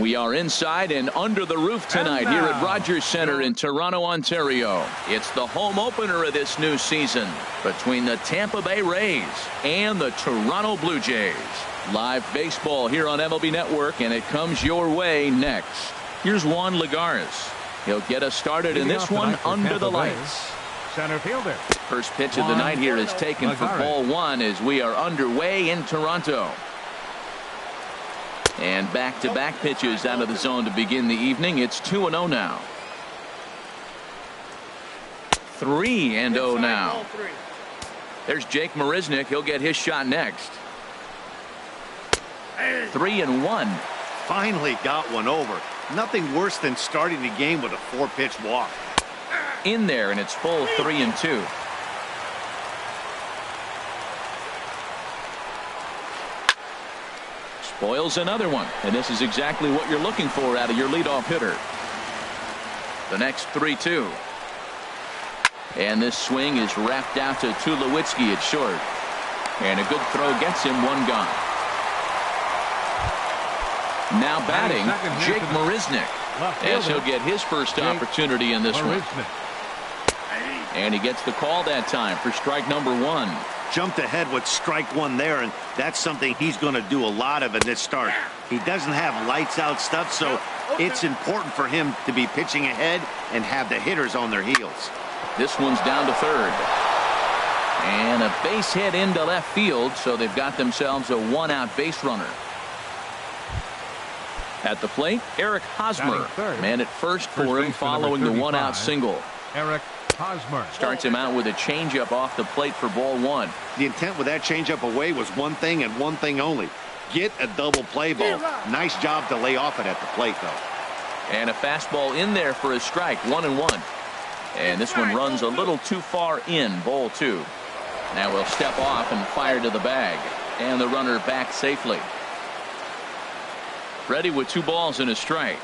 We are inside and under the roof tonight here at Rogers Center in Toronto, Ontario. It's the home opener of this new season between the Tampa Bay Rays and the Toronto Blue Jays. Live baseball here on MLB Network, and it comes your way next. Here's Juan Lagares. He'll get us started in this one under the lights. Center fielder. First pitch of the night here is taken for ball one as we are underway in Toronto. And back-to-back pitches out of the zone to begin the evening. It's 2-0 now. 3-0 now. There's Jake Marisnick. He'll get his shot next. 3-1. Finally got one over. Nothing worse than starting the game with a 4-pitch walk. In there, and it's full 3-2. Spoils another one, and this is exactly what you're looking for out of your leadoff hitter. The next 3-2. And this swing is wrapped out to Tulowitzki at short. And a good throw gets him one gone. Now batting, Jake Marisnick, as he'll get his first opportunity in this one. And he gets the call that time for strike number one. Jumped ahead with strike one there, and that's something he's going to do a lot of in this start. He doesn't have lights out stuff, so it's important for him to be pitching ahead and have the hitters on their heels. This one's down to third. And a base hit into left field, so they've got themselves a one-out base runner. At the plate, Eric Hosmer. Man at first for him following the one-out single. Eric Hosmer starts him out with a changeup off the plate for ball one. The intent with that changeup away was one thing and one thing only. Get a double play ball. Nice job to lay off it at the plate, though. And a fastball in there for a strike, 1-1. And this one runs a little too far in, ball two. Now we'll step off and fire to the bag. And the runner back safely. Ready with 2 balls and a strike.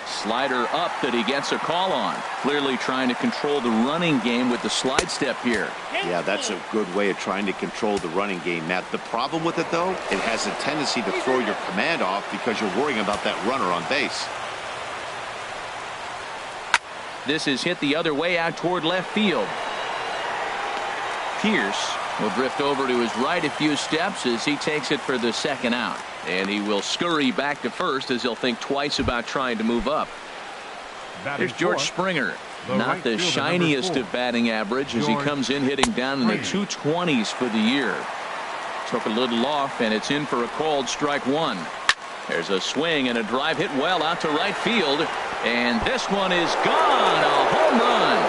Slider up that he gets a call on. Clearly trying to control the running game with the slide step here. Yeah, that's a good way of trying to control the running game, Matt. The problem with it, though, it has a tendency to throw your command off because you're worrying about that runner on base. This is hit the other way out toward left field. Pierce will drift over to his right a few steps as he takes it for the second out. And he will scurry back to first as he'll think twice about trying to move up. Here's George Springer. Not the shiniest of batting average as he comes in hitting down in the 220s for the year. Took a little off, and it's in for a called strike one. There's a swing and a drive hit well out to right field. And this one is gone. A home run.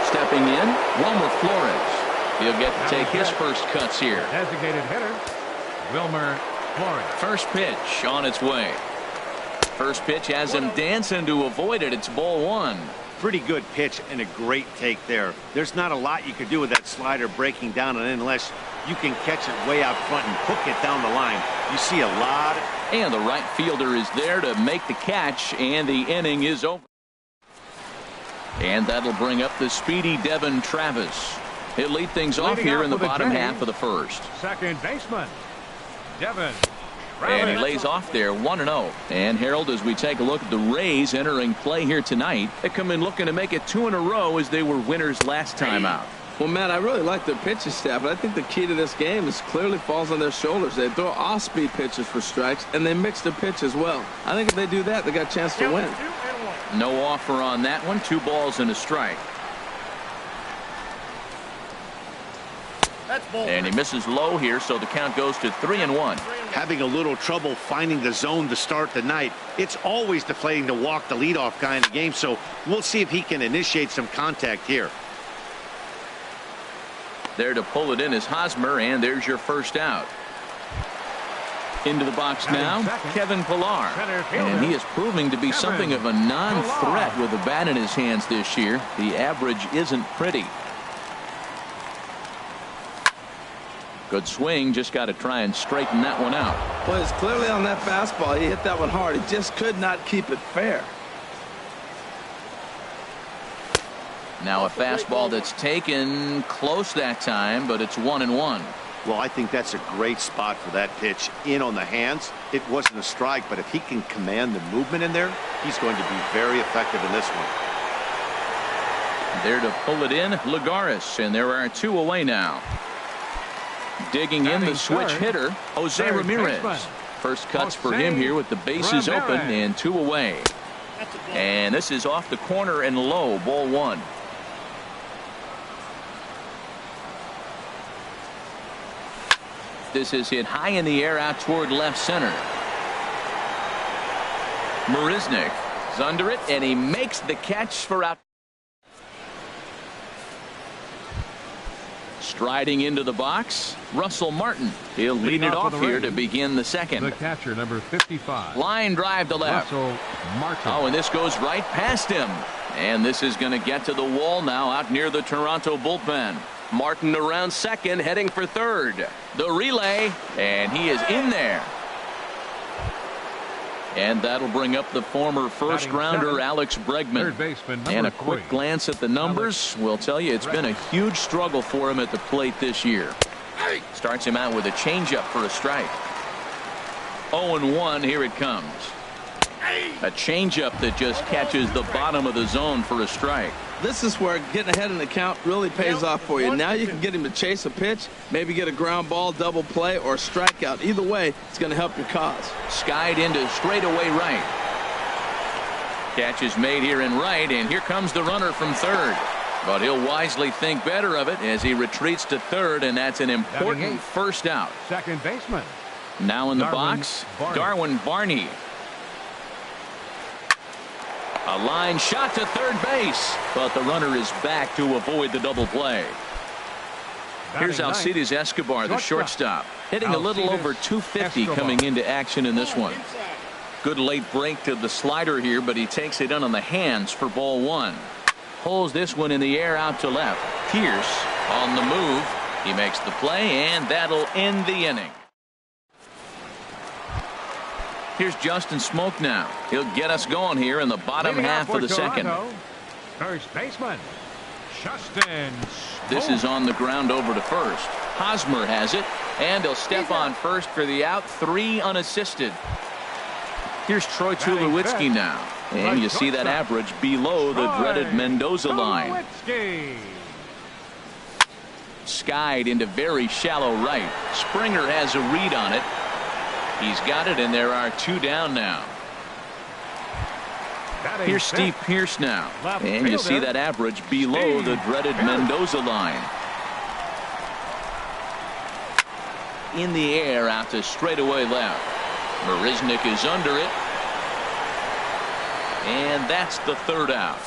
Stepping in, Wilmer Flores. He'll get to take his first cuts here. Designated hitter, Wilmer Flores. First pitch on its way. First pitch has him dancing to avoid it. It's ball one. Pretty good pitch and a great take there. There's not a lot you could do with that slider breaking down, and unless you can catch it way out front and hook it down the line, you see a lot. And the right fielder is there to make the catch, and the inning is over. And that'll bring up the speedy Devin Travis. He'll lead things off here in the bottom half of the first. Second baseman, Devin. And he lays off there 1-0. And Harold, as we take a look at the Rays entering play here tonight, they come in looking to make it 2 in a row as they were winners last time out. Well, Matt, I really like their pitching staff, but I think the key to this game is clearly falls on their shoulders. They throw off-speed pitches for strikes, and they mix the pitch as well. I think if they do that, they got a chance to win. No offer on that one. 2 balls and a strike. And he misses low here, so the count goes to 3-1. Having a little trouble finding the zone to start the night. It's always deflating to walk the leadoff guy in the game, so we'll see if he can initiate some contact here. There to pull it in is Hosmer, and there's your first out. Into the box now, Kevin Pillar. And he is proving to be something of a non-threat with a bat in his hands this year. The average isn't pretty. Good swing, just got to try and straighten that one out. Well, it's clearly on that fastball. He hit that one hard. He just could not keep it fair. Now a fastball that's taken close that time, but it's 1-1. Well, I think that's a great spot for that pitch in on the hands. It wasn't a strike, but if he can command the movement in there, he's going to be very effective in this one. There to pull it in, Lagares, and there are 2 away now. Digging in the switch hitter, Jose Ramirez. First cuts for him here with the bases open and 2 away. And this is off the corner and low, ball 1. This is hit high in the air out toward left center. Marisnick is under it, and he makes the catch for out. Striding into the box, Russell Martin. He'll lead it off here to begin the second. The catcher, number 55. Line drive to left. Russell Martin. Oh, and this goes right past him. And this is going to get to the wall now out near the Toronto bullpen. Martin around second, heading for third. The relay, and he is in there. And that'll bring up the former first-rounder Alex Bregman. And a quick glance at the numbers will tell you it's been a huge struggle for him at the plate this year. Starts him out with a changeup for a strike. 0-1, here it comes. A changeup that just catches the bottom of the zone for a strike. This is where getting ahead in the count really pays off for you. Now you can get him to chase a pitch, maybe get a ground ball, double play, or a strikeout. Either way, it's going to help your cause. Skied into straightaway right. Catch is made here in right, and here comes the runner from third. But he'll wisely think better of it as he retreats to third, and that's an important first out. Second baseman. Now in the box, Darwin Barney. A line shot to third base, but the runner is back to avoid the double play. Here's Alcides Escobar, the shortstop, hitting a little over 250 coming into action in this one. Good late break to the slider here, but he takes it in on the hands for ball 1. Pulls this one in the air out to left. Pierce on the move. He makes the play, and that'll end the inning. Here's Justin Smoke now. He'll get us going here in the bottom half of the second. First baseman, Justin Smoke. This is on the ground over to first. Hosmer has it, and he'll step on first for the out. 3 unassisted. Here's Troy Tulowitzki now. And you see that average below the dreaded Mendoza line. Skied into very shallow right. Springer has a read on it. He's got it, and there are 2 down now. Here's Steve Pierce now. And you see that average below the dreaded Mendoza line. In the air out to straightaway left. Marisnick is under it. And that's the third out.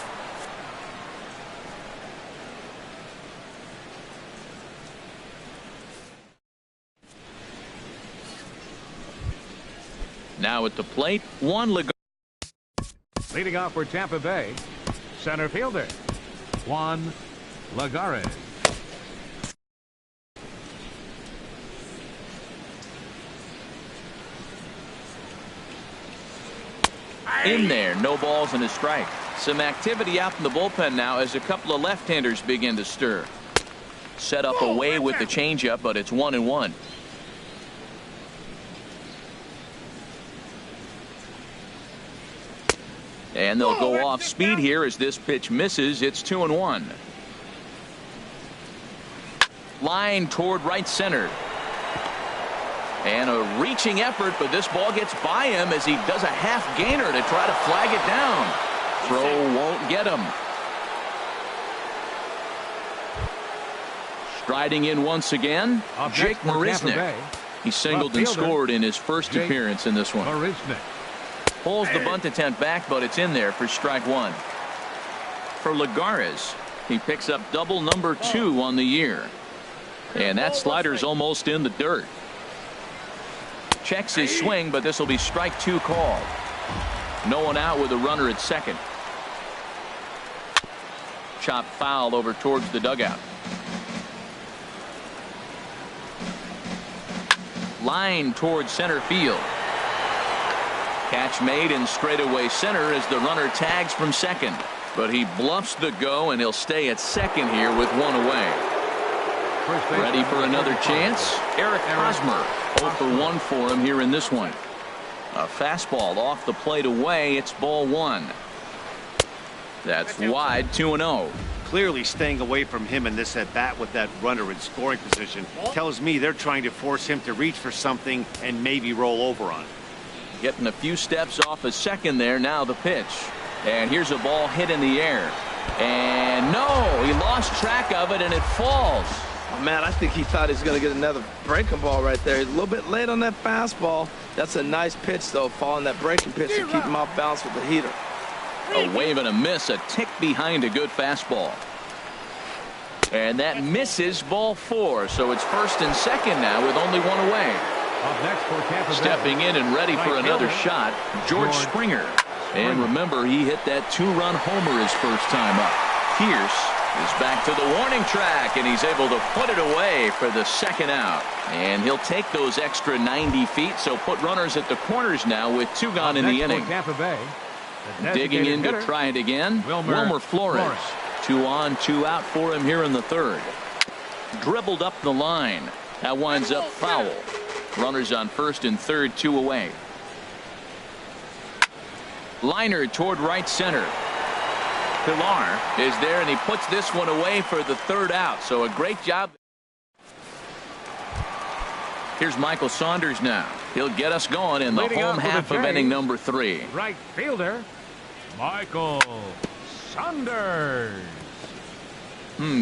Now at the plate, Juan Lagares. Leading off for Tampa Bay, center fielder, Juan Lagares. In there, no balls and a strike. Some activity out in the bullpen now as a couple of left-handers begin to stir. Set up away with the changeup, but it's 1-1. And they'll go off speed here as this pitch misses. It's 2-1. Line toward right center. And a reaching effort, but this ball gets by him as he does a half gainer to try to flag it down. Throw won't get him. Striding in once again, Jake Marisnick. He singled and scored in his first appearance in this one. Pulls the bunt attempt back, but it's in there for strike 1. For Lagares, he picks up double number 2 on the year. And that slider's almost in the dirt. Checks his swing, but this will be strike 2 called. No one out with a runner at second. Chop foul over towards the dugout. Line towards center field. Catch made in straightaway center as the runner tags from second. But he bluffs the go, and he'll stay at second here with 1 away. first base. Ready for another chance? Eric Hosmer. 0 for 1 for him here in this one. A fastball off the plate away. It's ball 1. That's wide, 2-0. Clearly staying away from him in this at bat with that runner in scoring position tells me they're trying to force him to reach for something and maybe roll over on it. Getting a few steps off a second there. Now the pitch. And here's a ball hit in the air. And no, he lost track of it and it falls. Oh, man, I think he thought he was going to get another breaking ball right there. He's a little bit late on that fastball. That's a nice pitch, though, following that breaking pitch to keep him off balance with the heater. A wave and a miss, a tick behind a good fastball. And that misses, ball 4. So it's first and second now with only one away. Up next for Tampa Bay. Stepping in and ready for another shot, George Springer. And remember, he hit that 2-run homer his first time up. Pierce is back to the warning track, and he's able to put it away for the second out. And he'll take those extra 90 feet, so put runners at the corners now with 2 gone in the inning. Tampa Bay. Digging in to try it again, Wilmer Flores. 2 on, 2 out for him here in the third. Dribbled up the line. That winds up foul. Runners on first and third, 2 away. Liner toward right center. Pilar is there, and he puts this one away for the third out. So a great job. Here's Michael Saunders now. He'll get us going in the home half of inning number 3. Right fielder, Michael Saunders.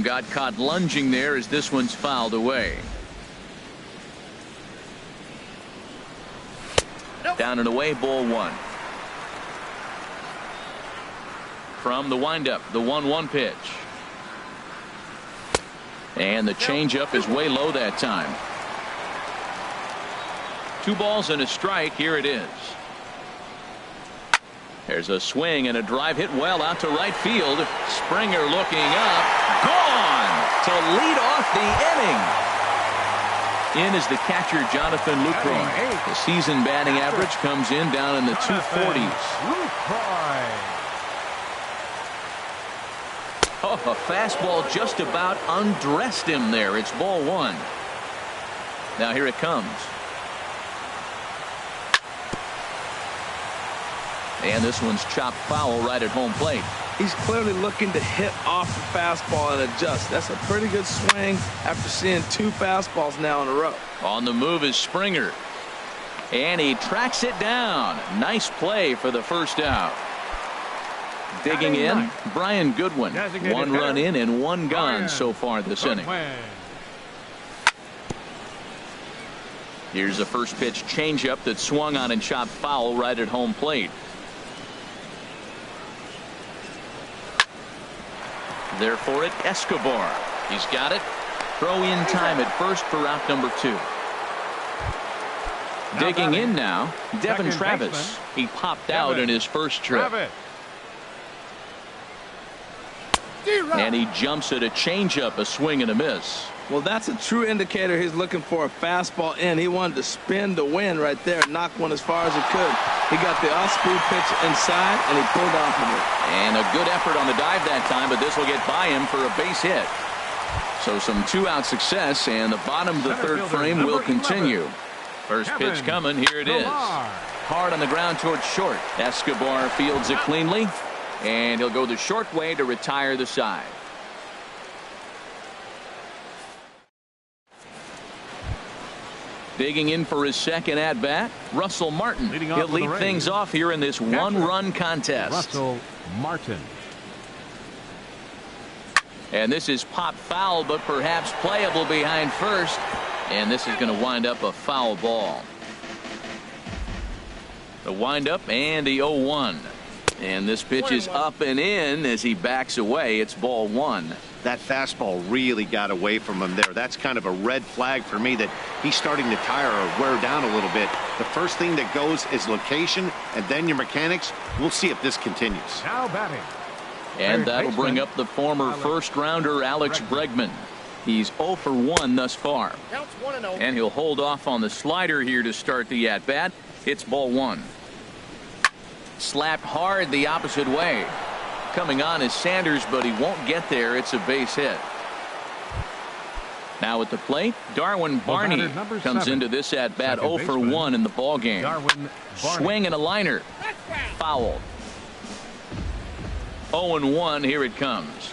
Got caught lunging there as this one's fouled away. Down and away, ball 1. From the windup, the 1-1 pitch. And the changeup is way low that time. 2 balls and a strike. Here it is. There's a swing and a drive hit well out to right field. Springer looking up. Gone to lead off the inning. In is the catcher, Jonathan Lucroy. The season batting average comes in down in the 240s. Oh, a fastball just about undressed him there. It's ball 1. Now here it comes. And this one's chopped foul right at home plate. He's clearly looking to hit off the fastball and adjust. That's a pretty good swing after seeing 2 fastballs now in a row. On the move is Springer. And he tracks it down. Nice play for the first out. Digging in, Brian Goodwin. 1 run in and 1 gone so far this inning. Here's a first pitch changeup that swung on and chopped foul right at home plate. There for it, Escobar. He's got it. Throw in time at first for out number 2. Digging in now, Devin Travis. He popped out in his first trip. And he jumps at a changeup, a swing and a miss. Well, that's a true indicator he's looking for a fastball in. He wanted to spin the wind right there, knock one as far as he could. He got the off-speed pitch inside, and he pulled off of it. And a good effort on the dive that time, but this will get by him for a base hit. So some 2-out success, and the bottom of the third frame will continue. First pitch coming. Here it is. Hard on the ground towards short. Escobar fields it cleanly, and he'll go the short way to retire the side. Digging in for his second at-bat, Russell Martin. He'll lead things off here in this 1-run contest. Russell Martin. And this is popped foul, but perhaps playable behind first. And this is going to wind up a foul ball. The windup and the 0-1. And this pitch is up and in as he backs away. It's ball 1. That fastball really got away from him there. That's kind of a red flag for me that he's starting to tire or wear down a little bit. The first thing that goes is location and then your mechanics. We'll see if this continues. Now batting. And that'll bring up the former first-rounder Alex Bregman. He's 0 for 1 thus far. And he'll hold off on the slider here to start the at-bat. It's ball 1. Slapped hard the opposite way. Coming on is Sanders, but he won't get there. It's a base hit. Now at the plate, Darwin Barney comes into this at bat 0 for 1 in the ball game. Swing and a liner. Foul. 0-1. Here it comes.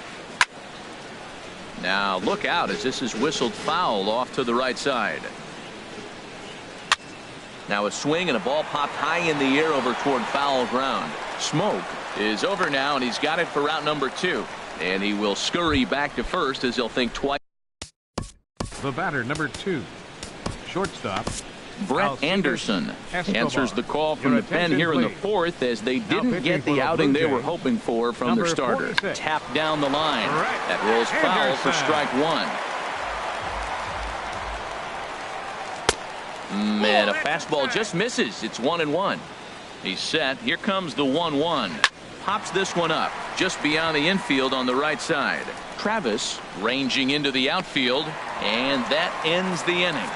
Now look out as this is whistled foul off to the right side. Now a swing and a ball popped high in the air over toward foul ground. Smoke is over now, and he's got it for route number 2. And he will scurry back to first as he'll think twice. The batter, number 2, shortstop Brett Anderson answers the call from the pen here in the 4th as they didn't get the outing they were hoping for from their starter. Tapped down the line. That rolls foul for strike 1. And a fastball just misses. It's 1-1. He's set. Here comes the 1-1. Pops this one up just beyond the infield on the right side. Travis ranging into the outfield, and that ends the inning.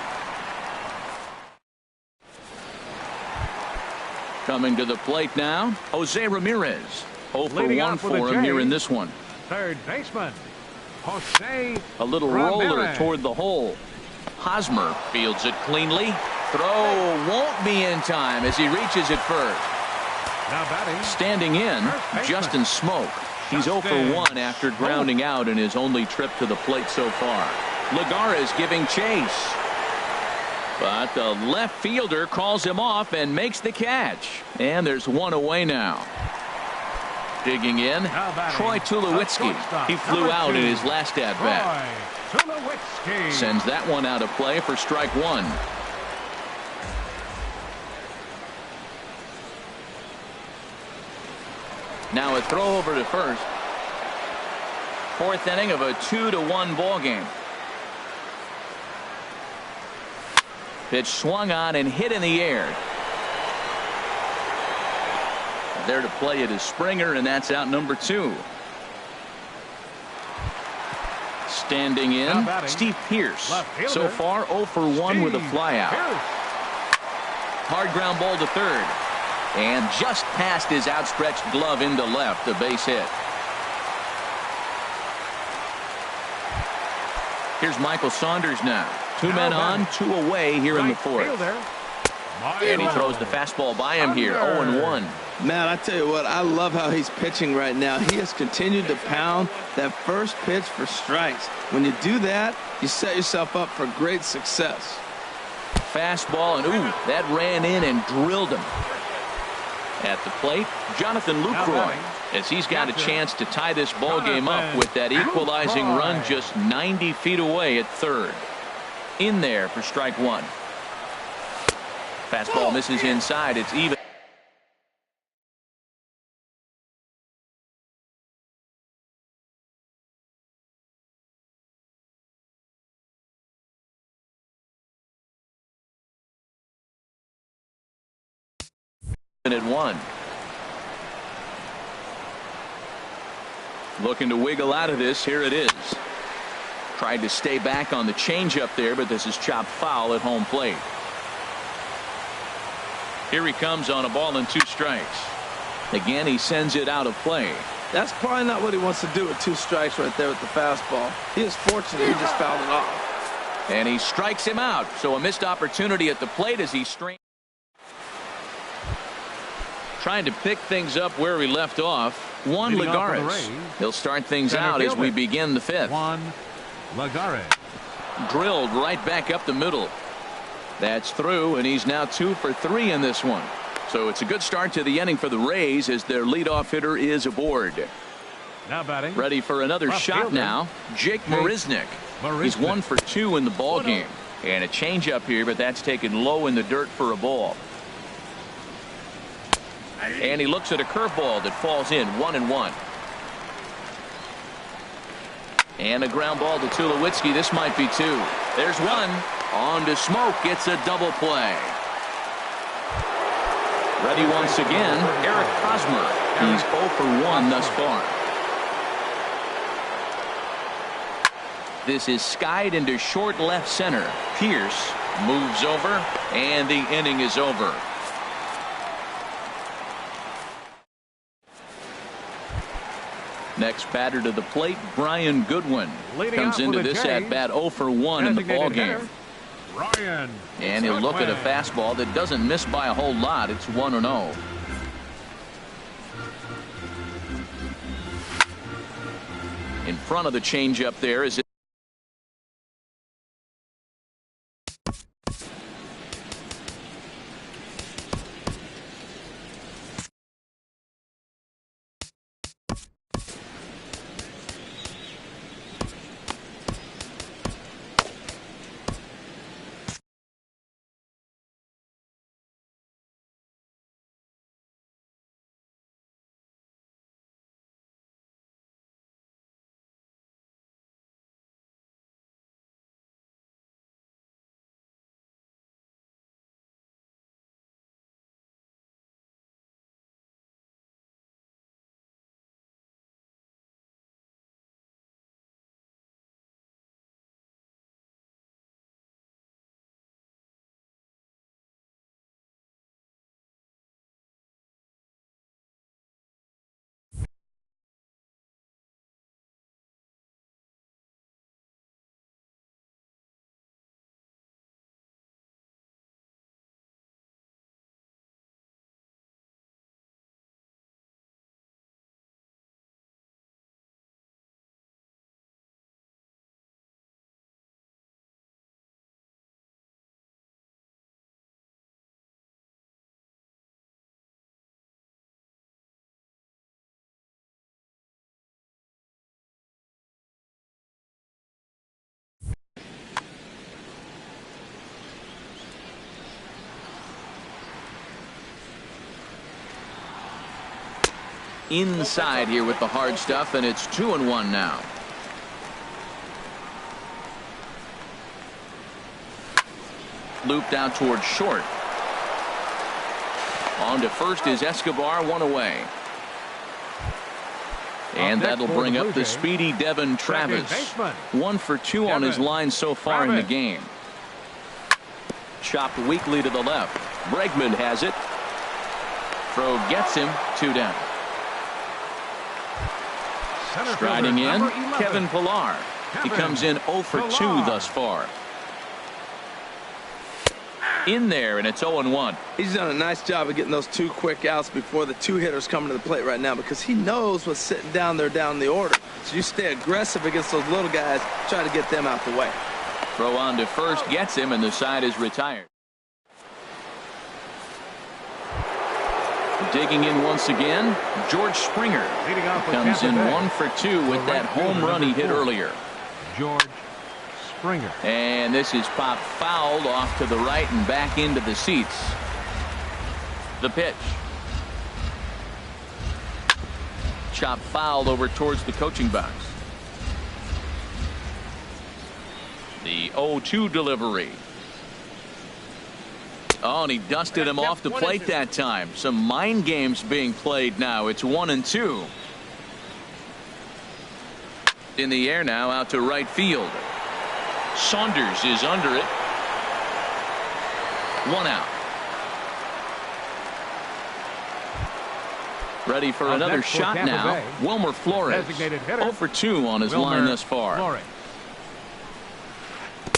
Coming to the plate now, Jose Ramirez. 0 for 1 for him here in this one. Third baseman, Jose. A little roller toward the hole. Hosmer fields it cleanly. Throw won't be in time as he reaches it first. Now batting. Standing in, Justin Smoke. He's 0 for 1 after grounding out in his only trip to the plate so far. Lagares giving chase. But the left fielder calls him off and makes the catch. And there's one away now. Digging in, Troy Tulowitzki. He flew out in his last at-bat. Sends that one out of play for strike 1. Now a throw over to first. 4th inning of a 2-1 ball game. Pitch swung on and hit in the air. There to play it is Springer, and that's out number 2. Standing in, Steve Pearce. So far 0 for 1 with a flyout. Hard ground ball to third. And just past his outstretched glove into left, a base hit. Here's Michael Saunders now. 2 men on, 2 away here in the 4th. And he throws the fastball by him here, 0-1. Man, I tell you what, I love how he's pitching right now. He has continued to pound that first pitch for strikes. When you do that, you set yourself up for great success. Fastball, and ooh, that ran in and drilled him. At the plate, Jonathan Lucroy, as he's got a chance to tie this ball game up with that equalizing run just 90 feet away at third. In there for strike 1. Fastball misses inside. It's even. At 1. Looking to wiggle out of this. Here it is. Tried to stay back on the changeup there, but this is chopped foul at home plate. Here he comes on a ball and 2 strikes. Again, he sends it out of play. That's probably not what he wants to do with 2 strikes right there with the fastball. He is fortunate he just fouled it off. And he strikes him out. So a missed opportunity at the plate as he trying to pick things up where we left off. Juan Lagares. He'll start things out as we begin the 5th. Juan Lagares. Drilled right back up the middle. That's through, and he's now 2 for 3 in this one. So it's a good start to the inning for the Rays as their leadoff hitter is aboard. Now batting. Ready for another shot now. Jake Marisnick. He's 1 for 2 in the ball game. And a changeup here, but that's taken low in the dirt for a ball. And he looks at a curveball that falls in, 1-1. And a ground ball to Tulowitzki. This might be 2. There's one. On to Smoke. Gets a double play. Ready once again, Eric Hosmer. He's 0 for 1 thus far. This is skied into short left center. Pierce moves over, and the inning is over. Next batter to the plate, Brian Goodwin. Leading Comes off into for the this Jays, at bat 0 for 1 in the ball designated game. hitter, Ryan And he'll look at a Goodwin. fastball that doesn't miss by a whole lot. It's 1-0. In front of the changeup there is inside here with the hard stuff, and it's 2-1 now. Looped out towards short. On to first is Escobar, one away. And that'll bring up the speedy Devin Travis. 1 for 2 on his line so far in the game. Chopped weakly to the left. Bregman has it. Throw gets him, 2 down. Striding in, Kevin Pillar. He comes in 0 for 2 thus far. In there, and it's 0-1. He's done a nice job of getting those 2 quick outs before the 2 hitters coming to the plate right now, because he knows what's sitting down there down the order. So you stay aggressive against those little guys, try to get them out the way. Throw on to first gets him, and the side is retired. Digging in once again, George Springer comes in 1 for 2 with that home run he hit earlier. George Springer. And this is popped fouled off to the right and back into the seats. The pitch. Chop fouled over towards the coaching box. The 0-2 delivery. Oh, and he dusted him off the plate that time. Some mind games being played now. It's 1-2. In the air now, out to right field. Saunders is under it. 1 out. Ready for another shot now. Wilmer Flores. 0 for 2 on his line thus far.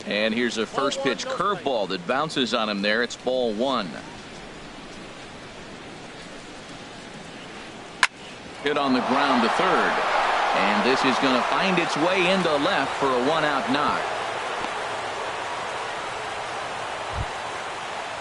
And here's a first pitch curveball that bounces on him there. It's ball 1. Hit on the ground to third. And this is going to find its way into left for a 1-out knock.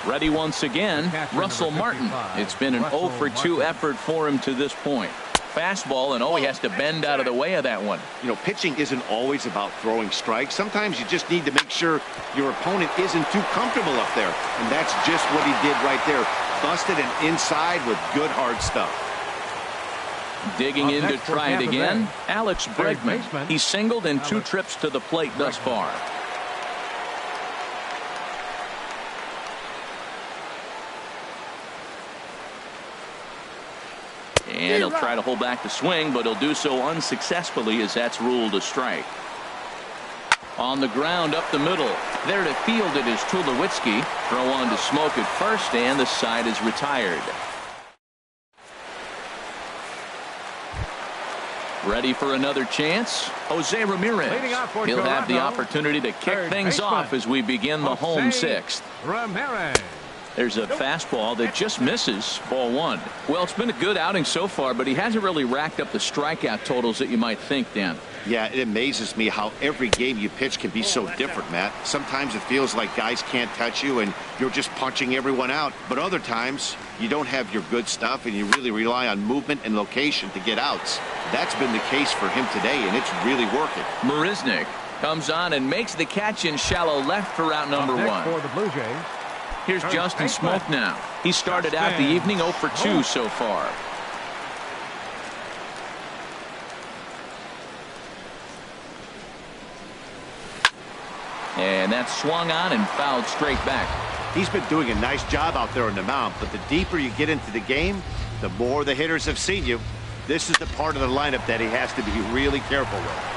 Ready once again, Russell Martin. It's been an 0 for 2 effort for him to this point. Fastball, and he has to bend out of the way of that one. You know, pitching isn't always about throwing strikes. Sometimes you just need to make sure your opponent isn't too comfortable up there. And that's just what he did right there. Busted it inside with good hard stuff. Digging in to try it again, Alex Bregman. He singled in 2 trips to the plate thus far. And he'll try to hold back the swing, but he'll do so unsuccessfully as that's ruled a strike. On the ground up the middle. There to field it is Tulowitzki. Throw on to Smoke at first, and the side is retired. Ready for another chance. Jose Ramirez. He'll have the opportunity to kick things off as we begin the home sixth. Ramirez. There's a fastball that just misses. Ball one. Well, it's been a good outing so far, but he hasn't really racked up the strikeout totals that you might think, Dan. Yeah, it amazes me how every game you pitch can be so different, Matt. Sometimes it feels like guys can't touch you and you're just punching everyone out. But other times you don't have your good stuff and you really rely on movement and location to get outs. That's been the case for him today, and it's really working. Marisnick comes on and makes the catch in shallow left for out number one. For the Blue Jays. Here's Justin Smoke now. He started out the evening 0 for 2 so far. And that's swung on and fouled straight back. He's been doing a nice job out there on the mound, but the deeper you get into the game, the more the hitters have seen you. This is the part of the lineup that he has to be really careful with.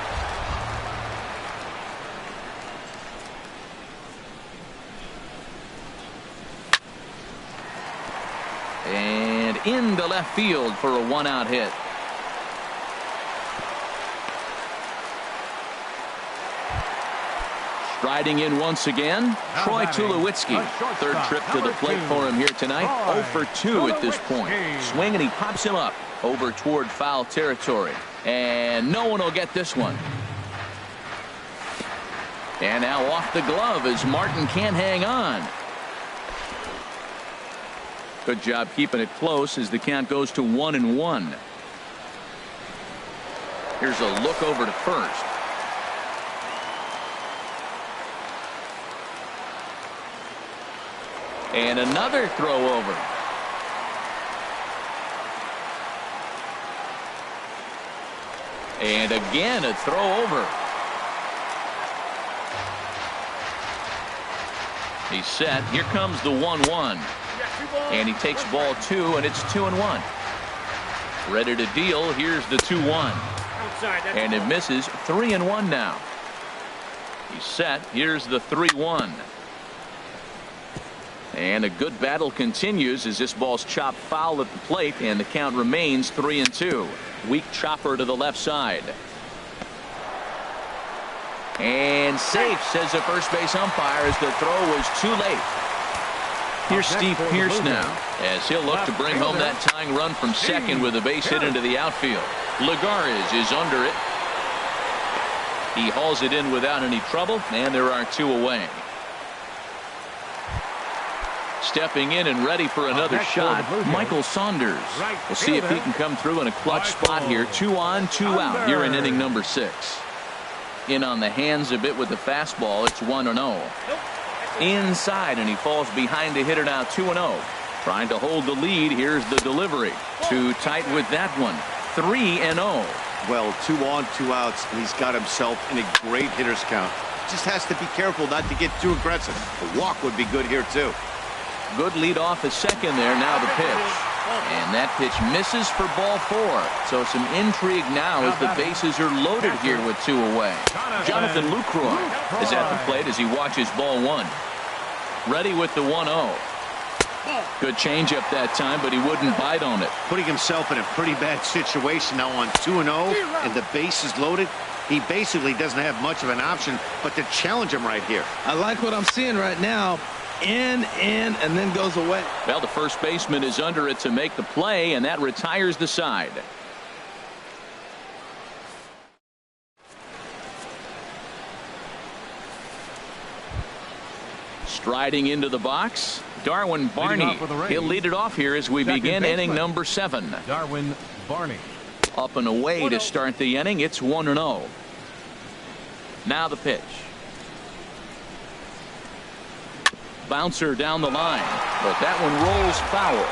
And into left field for a one-out hit. Striding in once again, Troy Tulowitzki. Third trip to the plate for him here tonight. 0 for 2 at this point. Swing and he pops him up over toward foul territory. And no one will get this one. And now off the glove as Martin can't hang on. Good job keeping it close as the count goes to 1-1. Here's a look over to first. And another throw over. And again a throw over. He's set. Here comes the 1-1. And he takes ball 2, and it's 2-1. Ready to deal. Here's the 2-1. And it misses. 3-1 now. He's set. Here's the 3-1. And a good battle continues as this ball's chopped foul at the plate, and the count remains 3-2. Weak chopper to the left side. And safe, says the first base umpire, as the throw was too late. Here's Steve Pearce now, as he'll look to bring home that tying run from second with a base hit into the outfield. Lagares is under it. He hauls it in without any trouble, and there are 2 away. Stepping in and ready for another shot, Michael Saunders. We'll see if he can come through in a clutch spot here. 2 on, 2 out here in inning number 6. In on the hands a bit with the fastball. It's 1-0. Inside, and he falls behind the hitter now. 2-0. Trying to hold the lead. Here's the delivery. Too tight with that one. 3-0. Well, 2 on, 2 outs, and he's got himself in a great hitter's count. Just has to be careful not to get too aggressive. A walk would be good here too. Good lead off at second there. Now the pitch. And that pitch misses for ball 4. So some intrigue now as the bases are loaded here with 2 away. Jonathan Lucroy is at the plate as he watches ball 1. Ready with the 1-0. Good changeup that time, but he wouldn't bite on it. Putting himself in a pretty bad situation now on 2-0, and the base is loaded. He basically doesn't have much of an option but to challenge him right here. I like what I'm seeing right now. In, and then goes away. Well, the first baseman is under it to make the play, and that retires the side. Striding into the box, Darwin Barney. He'll lead it off here as we begin inning number 7. Darwin Barney. Up and away to start the inning. It's 1-0. Now the pitch. Bouncer down the line, but that one rolls foul.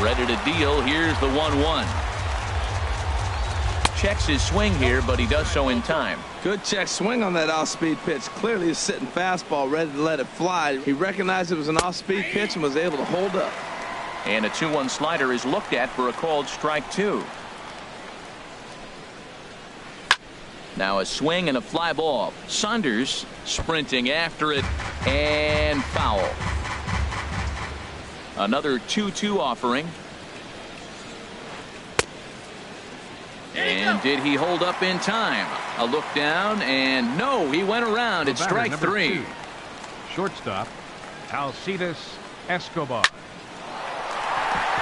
Ready to deal. Here's the 1-1. Checks his swing here, but he does so in time. Good check swing on that off-speed pitch. Clearly he's sitting fastball ready to let it fly. He recognized it was an off-speed pitch and was able to hold up. And a 2-1 slider is looked at for a called strike 2. Now a swing and a fly ball. Saunders sprinting after it, and foul. Another 2-2 offering. And did he hold up in time? A look down, and no, he went around. It's strike three. 2. Shortstop, Alcides Escobar.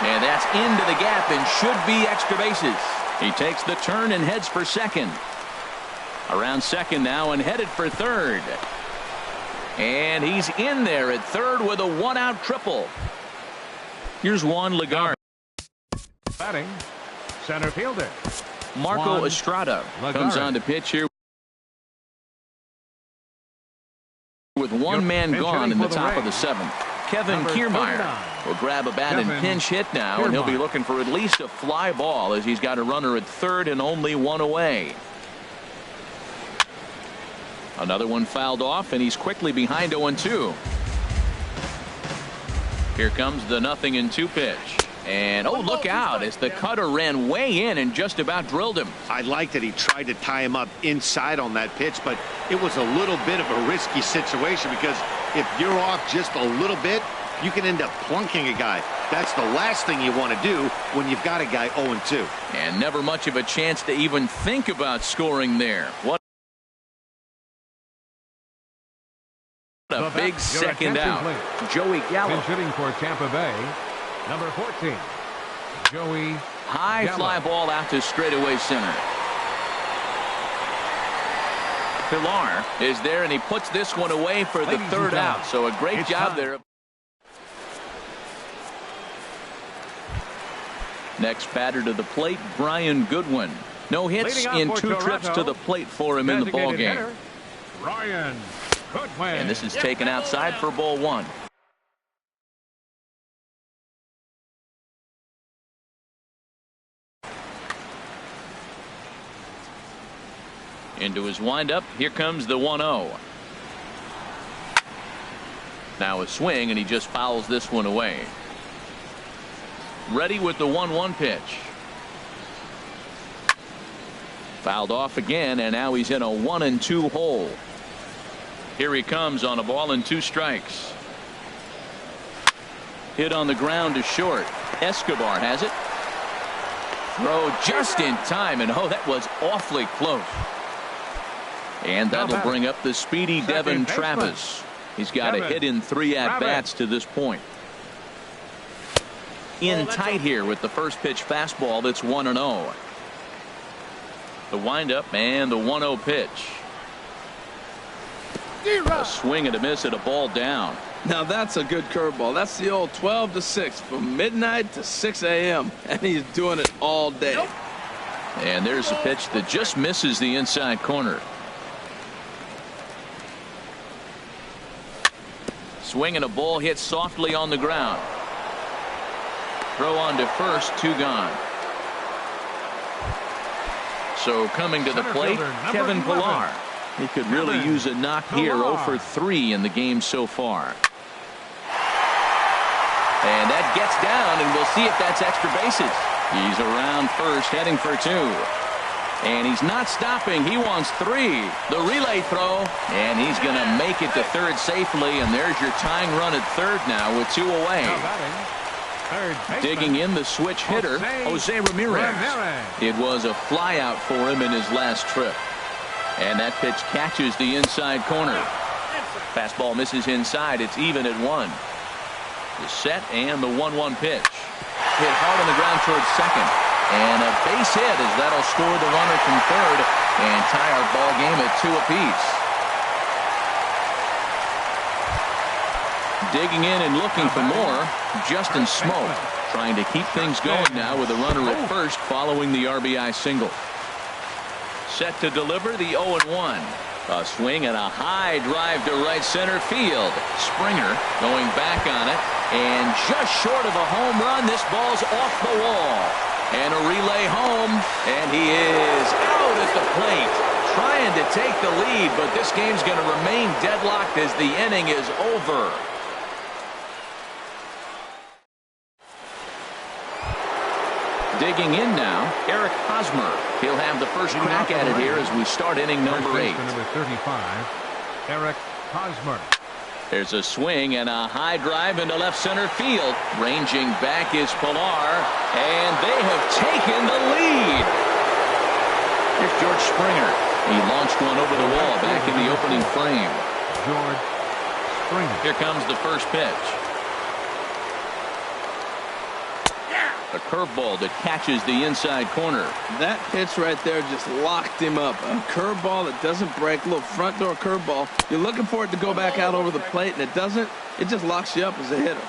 And that's into the gap and should be extra bases. He takes the turn and heads for second. Around second now and headed for third. And he's in there at third with a one-out triple. Here's Juan Lagarde. Batting, center fielder. Marco Juan Estrada Lagarde comes on to pitch here with one man gone in the top of the seventh. Kevin Kiermaier will grab a bat and pinch hit now, and he'll be looking for at least a fly ball as he's got a runner at third and only one away. Another one fouled off, and he's quickly behind 0-2. Here comes the 0-2 pitch. And oh, look out as the cutter ran way in and just about drilled him. I like that he tried to tie him up inside on that pitch, but it was a little bit of a risky situation because if you're off just a little bit, you can end up plunking a guy. That's the last thing you want to do when you've got a guy 0-2. And never much of a chance to even think about scoring there. What a big second out. Joey Gallo. Pinch hitting for Tampa Bay, number 14, Joey High Gallo. fly ball out to straightaway center. Pilar is there, and he puts this one away for the third out. So a great job there. Next batter to the plate, Brian Goodwin. No hits in 2 trips to the plate for him in the ball game. Brian Goodwin. And this is taken outside for ball one. Into his windup. Here comes the 1-0. Now a swing, and he just fouls this one away. Ready with the 1-1 pitch. Fouled off again, and now he's in a 1-2 hole. Here he comes on a ball and 2 strikes. Hit on the ground to short. Escobar has it. Throw just in time, and oh, that was awfully close. And that'll bring up the speedy Devin Travis. He's got a hit in 3 at-bats to this point. In tight here with the first pitch fastball. That's 1-0. The windup and the 1-0 pitch. A swing and a miss at a ball down. Now that's a good curveball. That's the old 12 to 6 from midnight to 6 a.m. and he's doing it all day. And there's a pitch that just misses the inside corner. Swing and a ball hit softly on the ground. Throw on to first, 2 gone. So coming to the plate, Kevin Pilar. He could really use a knock here. 0 for 3 in the game so far. And that gets down, and we'll see if that's extra bases. He's around first, heading for 2. And he's not stopping. He wants 3. The relay throw, and he's going to make it to third safely. And there's your tying run at third now with 2 away. Digging in the switch hitter, Jose Ramirez. It was a flyout for him in his last trip. And that pitch catches the inside corner. Fastball misses inside. It's even at 1. The set and the 1-1 pitch. Hit hard on the ground towards second. And a base hit as that'll score the runner from third and tie our ball game at 2 apiece. Digging in and looking for more, Justin Smoke trying to keep things going now with a runner at first following the RBI single. Set to deliver the 0-1. A swing and a high drive to right center field. Springer going back on it, and just short of a home run. This ball's off the wall. And a relay home, and he is out at the plate, trying to take the lead, but this game's going to remain deadlocked as the inning is over. Digging in now, Eric Hosmer. He'll have the first crack at it here as we start inning number 8. Number 35, Eric Hosmer. There's a swing and a high drive into left center field. Ranging back is Pilar, and they have taken the lead. Here's George Springer. He launched one over the wall back in the opening frame. George Springer. Here comes the first pitch. A curveball that catches the inside corner. That pitch right there just locked him up. A curveball that doesn't break, a little front door curveball. You're looking for it to go back out over the plate, and it doesn't. It just locks you up as a hitter.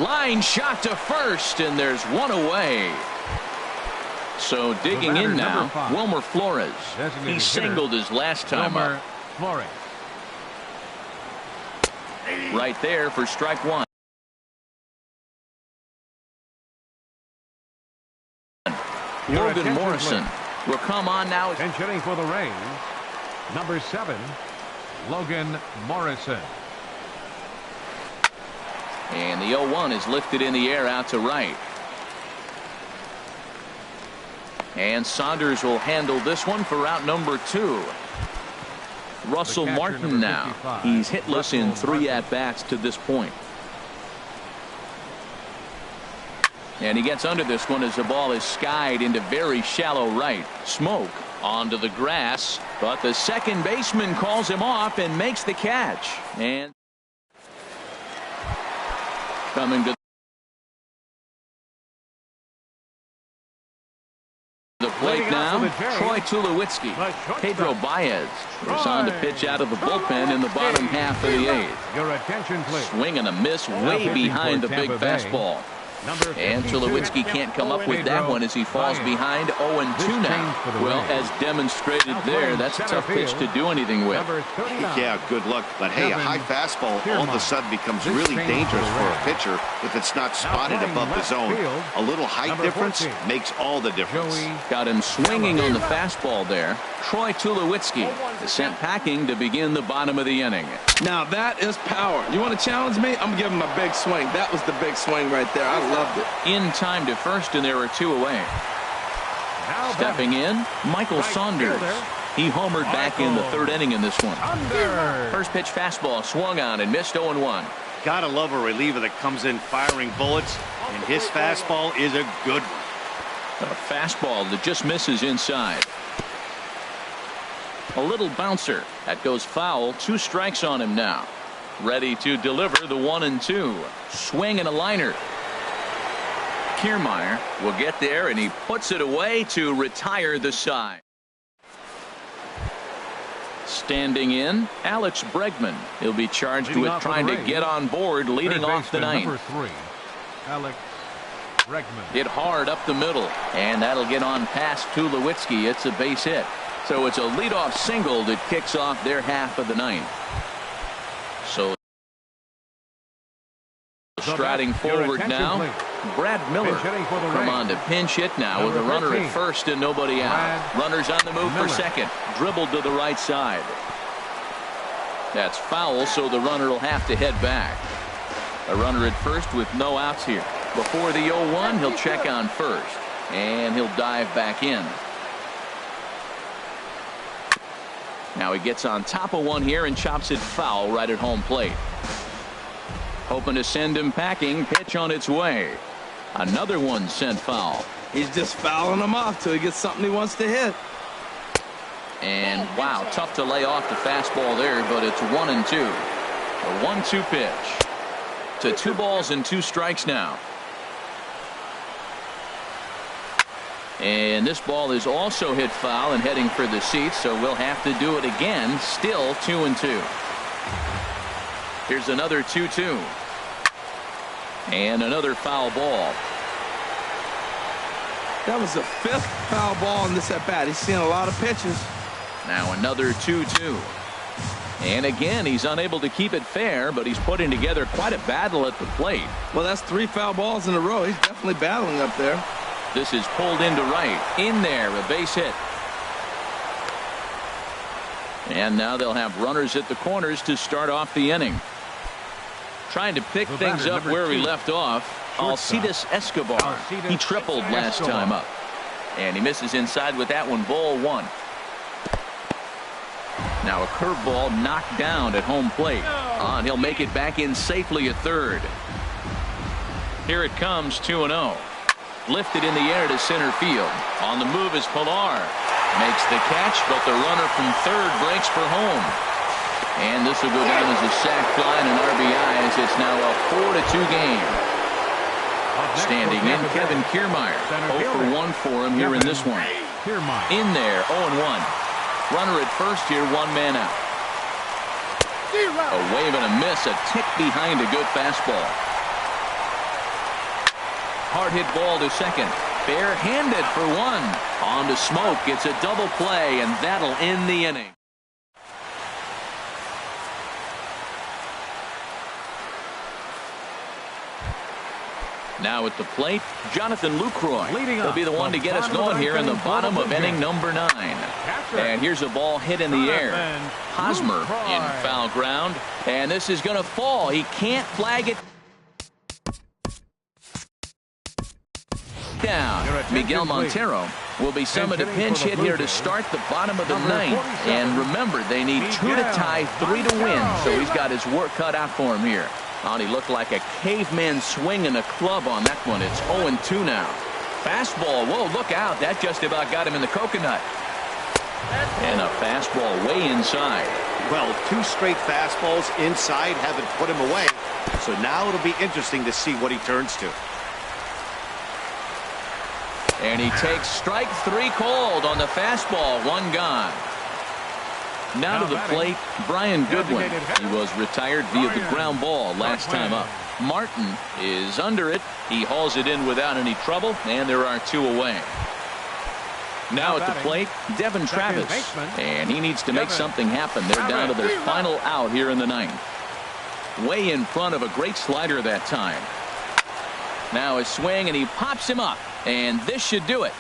Line shot to first, and there's one away. So digging in now, Wilmer Flores. He singled his last time up. Flores. Right there for strike one. Logan Morrison will come on now. And hitting for the Rays, number 7, Logan Morrison. And the 0-1 is lifted in the air out to right. And Saunders will handle this one for out number 2. Russell Martin now. He's hitless in 3 at-bats to this point. And he gets under this one as the ball is skied into very shallow right. Smoke onto the grass, but the second baseman calls him off and makes the catch. And coming to the plate now, Troy Tulowitzki. Pedro Baez is on to pitch out of the bullpen in the bottom half of the 8th. Your attention, please. Swing and a miss way behind the big fastball. And Tulowitzki can't come up with that one as he falls behind 0-2 now. Well, as demonstrated there, that's a tough pitch to do anything with. Yeah, good luck. But hey, a high fastball all of a sudden becomes really dangerous for a pitcher if it's not spotted above the zone. A little height difference makes all the difference. Got him swinging on the fastball there. Troy Tulowitzki sent packing to begin the bottom of the inning. Now that is power. You want to challenge me? I'm going to give him a big swing. That was the big swing right there. I loved it. In time to first, and there are 2 away. Stepping in, Michael Saunders. He homered back in the 3rd inning in this one. First pitch fastball swung on and missed 0-1. Gotta love a reliever that comes in firing bullets, and his fastball is a good one. A fastball that just misses inside. A little bouncer that goes foul. 2 strikes on him now. Ready to deliver the 1-2. Swing and a liner. Kiermaier will get there, and he puts it away to retire the side. Standing in, Alex Bregman. He'll be charged with trying to get on board leading off the 9th. Number 3, Alex Bregman. Hit hard up the middle, and that'll get on past Tulowitzki. It's a base hit. So it's a leadoff single that kicks off their half of the 9th. So striding forward now, Brad Miller come on to pinch hit now with a runner at first and nobody out. Runners on the move for second. Dribbled to the right side. That's foul, so the runner will have to head back. A runner at first with no outs here. Before the 0-1, he'll check on first, and he'll dive back in. Now he gets on top of one here and chops it foul right at home plate. Hoping to send him packing. Pitch on its way. Another one sent foul. He's just fouling him off till he gets something he wants to hit. And wow, tough to lay off the fastball there, but it's 1-2. A 1-2 pitch. To 2 balls and 2 strikes now. And this ball is also hit foul and heading for the seats, so we'll have to do it again. Still 2-2. Here's another 2-2. And another foul ball. That was the 5th foul ball in this at bat. He's seen a lot of pitches. Now another 2-2. And again, he's unable to keep it fair, but he's putting together quite a battle at the plate. Well, that's 3 foul balls in a row. He's definitely battling up there. This is pulled into right. In there, a base hit. And now they'll have runners at the corners to start off the inning. Trying to pick things up where he left off. Alcides Escobar. He tripled last time up. And he misses inside with that one. Ball 1. Now a curveball knocked down at home plate. He'll make it back in safely at third. Here it comes, 2-0. Lifted in the air to center field. On the move is Pilar. Makes the catch, but the runner from third breaks for home. And this will go down as a sac fly and an RBI, as it's now a 4-2 game. Standing in, Kevin Kiermaier. 0 for 1 for him here in this one. In there, 0-1. Runner at first here, one man out. A wave and a miss, a tick behind a good fastball. Hard hit ball to second. Bare-handed for one. On to Smoke. It's a double play, and that'll end the inning. Now at the plate, Jonathan Lucroy. He'll be the one to get us going here in the bottom of inning number 9. And here's a ball hit in the air. Hosmer in foul ground. And this is going to fall. He can't flag it down. Miguel Montero will be summoned a pinch hit here to start the bottom of the 9th. And remember, they need 2 to tie, 3 to win. So he's got his work cut out for him here. Oh, he looked like a caveman swinging a club on that one. It's 0-2 now. Fastball. Whoa, look out. That just about got him in the coconut. And a fastball way inside. Well, 2 straight fastballs inside haven't put him away. So now it'll be interesting to see what he turns to. And he takes strike 3 called on the fastball. 1 gone. Now to the plate, Brian Goodwin. He was retired via the ground ball last time up. Martin is under it. He hauls it in without any trouble, and there are 2 away. Now at the plate, Devin Travis. And he needs to make something happen. They're down to their final out here in the 9th. Way in front of a great slider that time. Now a swing, and he pops him up. And this should do it.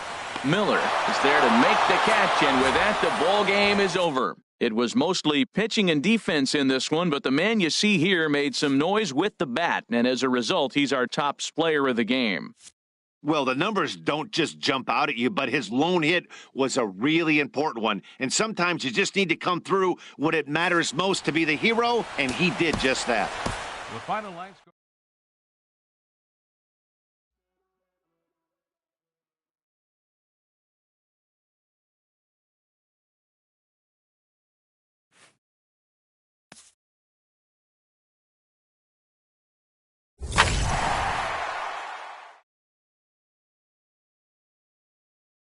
Miller is there to make the catch, and with that, the ball game is over. It was mostly pitching and defense in this one, but the man you see here made some noise with the bat, and as a result, he's our top player of the game. Well, the numbers don't just jump out at you, but his lone hit was a really important one. And sometimes you just need to come through when it matters most to be the hero, and he did just that. The final line score.